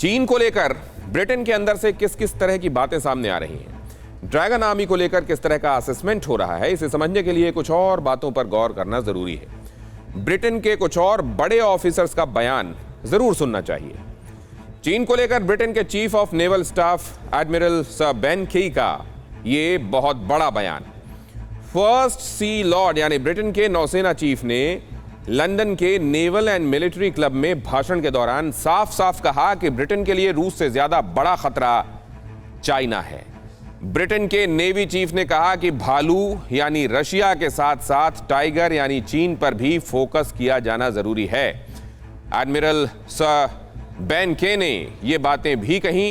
चीन को लेकर ब्रिटेन के अंदर से किस किस तरह की बातें सामने आ रही हैं, ड्रैगन आर्मी को लेकर किस तरह का असेसमेंट हो रहा है, इसे समझने के लिए कुछ और बातों पर गौर करना जरूरी है। ब्रिटेन के कुछ और बड़े ऑफिसर्स का बयान जरूर सुनना चाहिए। चीन को लेकर ब्रिटेन के chief of naval staff admiral sir Ben केई का ये बहुत बड़ा बयान। फर्स्ट सी लॉर्ड यानी ब्रिटेन के नौसेना चीफ ने लंदन के नेवल एंड मिलिट्री क्लब में भाषण के दौरान साफ साफ कहा कि ब्रिटेन के लिए रूस से ज्यादा बड़ा खतरा चाइना है। ब्रिटेन के नेवी चीफ ने कहा कि भालू यानी रशिया के साथ साथ टाइगर यानी चीन पर भी फोकस किया जाना जरूरी है। एडमिरल सर बेन के ने ये बातें भी कही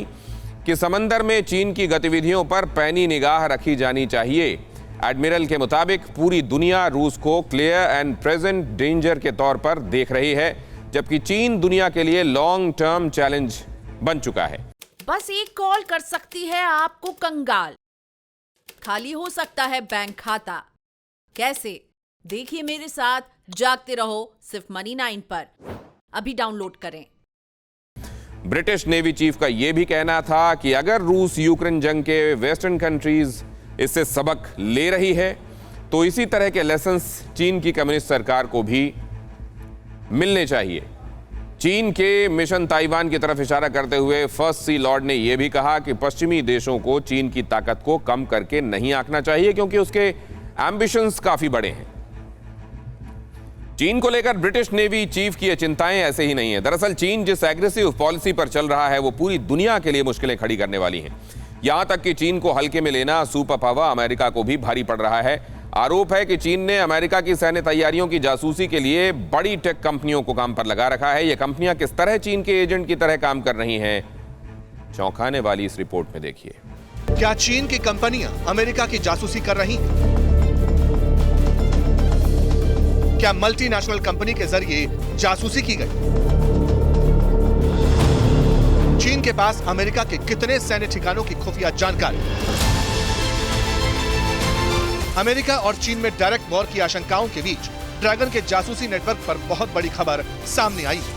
कि समंदर में चीन की गतिविधियों पर पैनी निगाह रखी जानी चाहिए। एडमिरल के मुताबिक पूरी दुनिया रूस को क्लियर एंड प्रेजेंट डेंजर के तौर पर देख रही है, जबकि चीन दुनिया के लिए लॉन्ग टर्म चैलेंज बन चुका है। बस एक कॉल कर सकती है आपको कंगाल। खाली हो सकता है बैंक खाता। कैसे? देखिए मेरे साथ, जागते रहो सिर्फ मनी 9 पर। अभी डाउनलोड करें। ब्रिटिश नेवी चीफ का यह भी कहना था कि अगर रूस यूक्रेन जंग के वेस्टर्न कंट्रीज इससे सबक ले रही है तो इसी तरह के लेसन्स चीन की कम्युनिस्ट सरकार को भी मिलने चाहिए। चीन के मिशन ताइवान की तरफ इशारा करते हुए फर्स्ट सी लॉर्ड ने यह भी कहा कि पश्चिमी देशों को चीन की ताकत को कम करके नहीं आंकना चाहिए, क्योंकि उसके एंबिशंस काफी बड़े हैं। चीन को लेकर ब्रिटिश नेवी चीफ की ये चिंताएं ऐसे ही नहीं है। दरअसल चीन जिस एग्रेसिव पॉलिसी पर चल रहा है वो पूरी दुनिया के लिए मुश्किलें खड़ी करने वाली हैं। यहां तक कि चीन को हल्के में लेना सुपर पावर अमेरिका को भी भारी पड़ रहा है। आरोप है कि चीन ने अमेरिका की सैन्य तैयारियों की जासूसी के लिए बड़ी टेक कंपनियों को काम पर लगा रखा है। ये कंपनियां किस तरह चीन के एजेंट की तरह काम कर रही हैं, चौंकाने वाली इस रिपोर्ट में देखिए। क्या चीन की कंपनियां अमेरिका की जासूसी कर रही हैं? क्या मल्टीनेशनल कंपनी के जरिए जासूसी की गई? चीन के पास अमेरिका के कितने सैन्य ठिकानों की खुफिया जानकारी? अमेरिका और चीन में डायरेक्ट वॉर की आशंकाओं के बीच ड्रैगन के जासूसी नेटवर्क पर बहुत बड़ी खबर सामने आई है।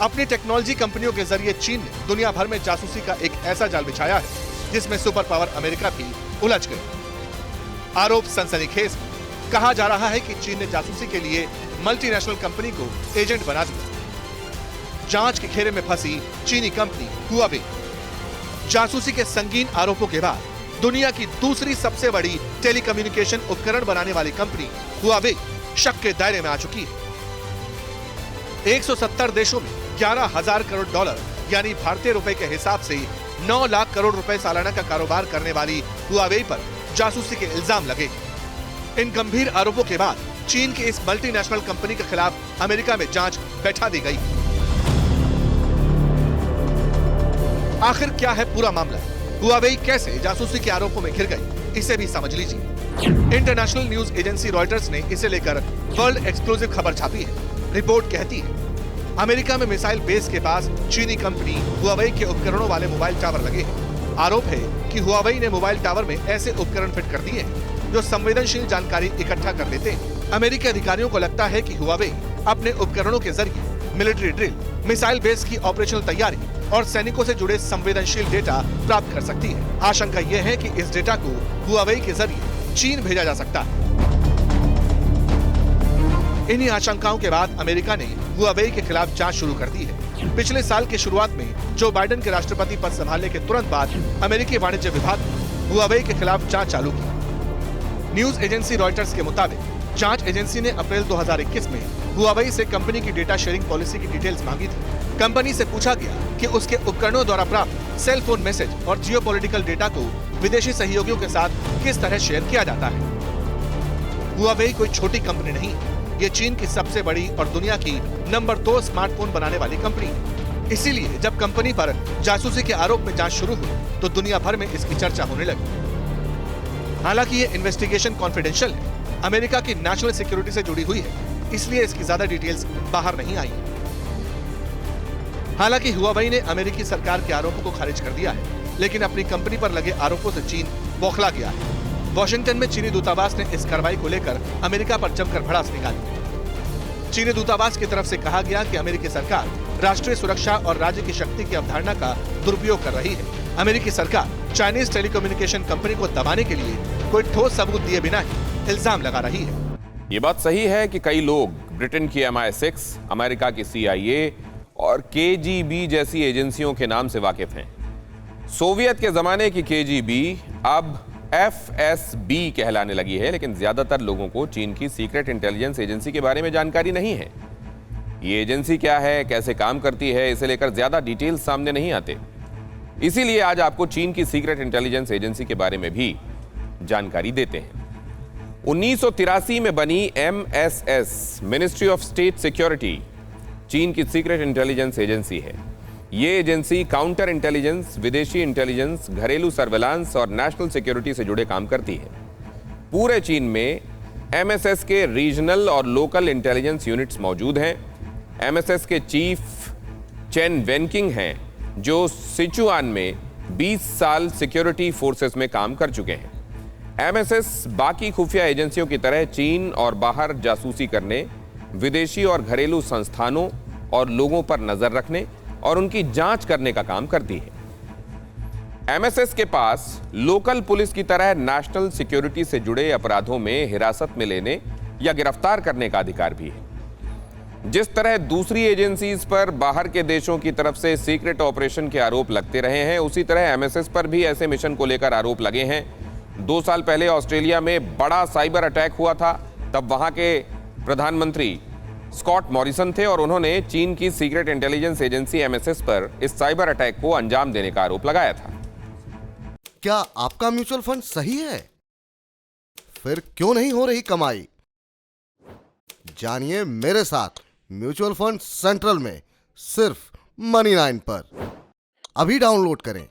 अपनी टेक्नोलॉजी कंपनियों के जरिए चीन ने दुनिया भर में जासूसी का एक ऐसा जाल बिछाया है जिसमें सुपर पावर अमेरिका भी उलझ गई। आरोप सनसनीखेज है। कहा जा रहा है कि चीन ने जासूसी के लिए मल्टीनेशनल कंपनी को एजेंट बना दिया। जांच के घेरे में फंसी चीनी कंपनी हुआवे। जासूसी के संगीन आरोपों के बाद दुनिया की दूसरी सबसे बड़ी टेलीकम्युनिकेशन उपकरण बनाने वाली कंपनी हुआवे शक के दायरे में आ चुकी है। 170 देशों में 11,000 करोड़ डॉलर यानी भारतीय रुपए के हिसाब से 9 लाख करोड़ रुपए सालाना का कारोबार करने वाली हुआवे पर जासूसी के इल्जाम लगे। इन गंभीर आरोपों के बाद चीन की इस मल्टीनेशनल कंपनी के खिलाफ अमेरिका में जांच बैठा दी गई। आखिर क्या है पूरा मामला? हुआवे कैसे जासूसी के आरोपों में घिर गई, इसे भी समझ लीजिए। इंटरनेशनल न्यूज एजेंसी रॉयटर्स ने इसे लेकर वर्ल्ड एक्सक्लूसिव खबर छापी है। रिपोर्ट कहती है अमेरिका में मिसाइल बेस के पास चीनी कंपनी हुआवे के उपकरणों वाले मोबाइल टावर लगे हैं। आरोप है कि हुआवे ने मोबाइल टावर में ऐसे उपकरण फिट कर दिए हैं जो संवेदनशील जानकारी इकट्ठा कर लेते हैं। अमेरिकी अधिकारियों को लगता है कि हुआवे अपने उपकरणों के जरिए मिलिट्री ड्रिल, मिसाइल बेस की ऑपरेशनल तैयारी और सैनिकों से जुड़े संवेदनशील डेटा प्राप्त कर सकती है। आशंका यह है कि इस डेटा को हुआवे के जरिए चीन भेजा जा सकता है। इन्हीं आशंकाओं के बाद अमेरिका ने हुआवे के खिलाफ जांच शुरू कर दी है। पिछले साल की शुरुआत में जो बाइडेन के राष्ट्रपति पद संभालने के तुरंत बाद अमेरिकी वाणिज्य विभाग ने हुआवे के खिलाफ जांच चालू की। न्यूज एजेंसी रॉयटर्स के मुताबिक जांच एजेंसी ने अप्रैल 2021 में हुआवे से कंपनी की डेटा शेयरिंग पॉलिसी की डिटेल्स मांगी थी। कंपनी से पूछा गया कि उसके उपकरणों द्वारा प्राप्त सेल फोन मैसेज और जियोपॉलिटिकल डेटा को विदेशी सहयोगियों के साथ किस तरह शेयर किया जाता है। हुआवे कोई छोटी कंपनी नहीं, ये चीन की सबसे बड़ी और दुनिया की नंबर 2 स्मार्टफोन बनाने वाली कंपनी है। इसीलिए जब कंपनी पर जासूसी के आरोप में जांच शुरू हुई तो दुनिया भर में इसकी चर्चा होने लगी। हालांकि ये इन्वेस्टिगेशन कॉन्फिडेंशियल है, अमेरिका की नेशनल सिक्योरिटी से जुड़ी हुई है, इसलिए इसकी ज्यादा डिटेल्स बाहर नहीं आई। हालांकि हुआवे ने अमेरिकी सरकार के आरोपों को खारिज कर दिया है, लेकिन अपनी कंपनी पर लगे आरोपों से चीन बौखला गया है। वॉशिंगटन में चीनी दूतावास ने इस कार्रवाई को लेकर अमेरिका पर जमकर भड़ास निकाली। चीनी दूतावास की तरफ से कहा गया कि अमेरिकी सरकार राष्ट्रीय सुरक्षा और राज्य की शक्ति की अवधारणा का दुरुपयोग कर रही है। अमेरिकी सरकार चाइनीज टेलीकम्युनिकेशन कंपनी को दबाने के लिए कोई ठोस सबूत दिए बिना ही इल्जाम लगा रही है। ये बात सही है कि कई लोग ब्रिटेन की MI6, अमेरिका की CIA और KGB जैसी एजेंसियों के नाम से वाकिफ हैं। सोवियत के जमाने की KGB अब FSB कहलाने लगी है, लेकिन ज्यादातर लोगों को चीन की सीक्रेट इंटेलिजेंस एजेंसी के बारे में जानकारी नहीं है। ये एजेंसी क्या है, कैसे काम करती है, इसे लेकर ज्यादा डिटेल्स सामने नहीं आते। इसीलिए आज आपको चीन की सीक्रेट इंटेलिजेंस एजेंसी के बारे में भी जानकारी देते हैं। 1983 में बनी MSS, ministry of state security, चीन की सीक्रेट इंटेलिजेंस एजेंसी है। ये एजेंसी काउंटर इंटेलिजेंस, विदेशी इंटेलिजेंस, घरेलू सर्वेलांस और नेशनल सिक्योरिटी से जुड़े काम करती है। पूरे चीन में MSS के रीजनल और लोकल इंटेलिजेंस यूनिट्स मौजूद हैं। MSS के चीफ चेन वेनकिंग हैं, जो सिचुआन में 20 साल सिक्योरिटी फोर्सेस में काम कर चुके हैं। MSS बाकी खुफिया एजेंसियों की तरह चीन और बाहर जासूसी करने, विदेशी और घरेलू संस्थानों और लोगों पर नजर रखने और उनकी जांच करने का काम करती है। MSS के पास लोकल पुलिस की तरह नेशनल सिक्योरिटी से जुड़े अपराधों में हिरासत में लेने या गिरफ्तार करने का अधिकार भी है। जिस तरह दूसरी एजेंसीज पर बाहर के देशों की तरफ से सीक्रेट ऑपरेशन के आरोप लगते रहे हैं, उसी तरह MSS पर भी ऐसे मिशन को लेकर आरोप लगे हैं। 2 साल पहले ऑस्ट्रेलिया में बड़ा साइबर अटैक हुआ था। तब वहां के प्रधानमंत्री स्कॉट मॉरिसन थे और उन्होंने चीन की सीक्रेट इंटेलिजेंस एजेंसी MSS पर इस साइबर अटैक को अंजाम देने का आरोप लगाया था। क्या आपका म्यूचुअल फंड सही है? फिर क्यों नहीं हो रही कमाई? जानिए मेरे साथ म्यूचुअल फंड सेंट्रल में, सिर्फ मनी 9 पर। अभी डाउनलोड करें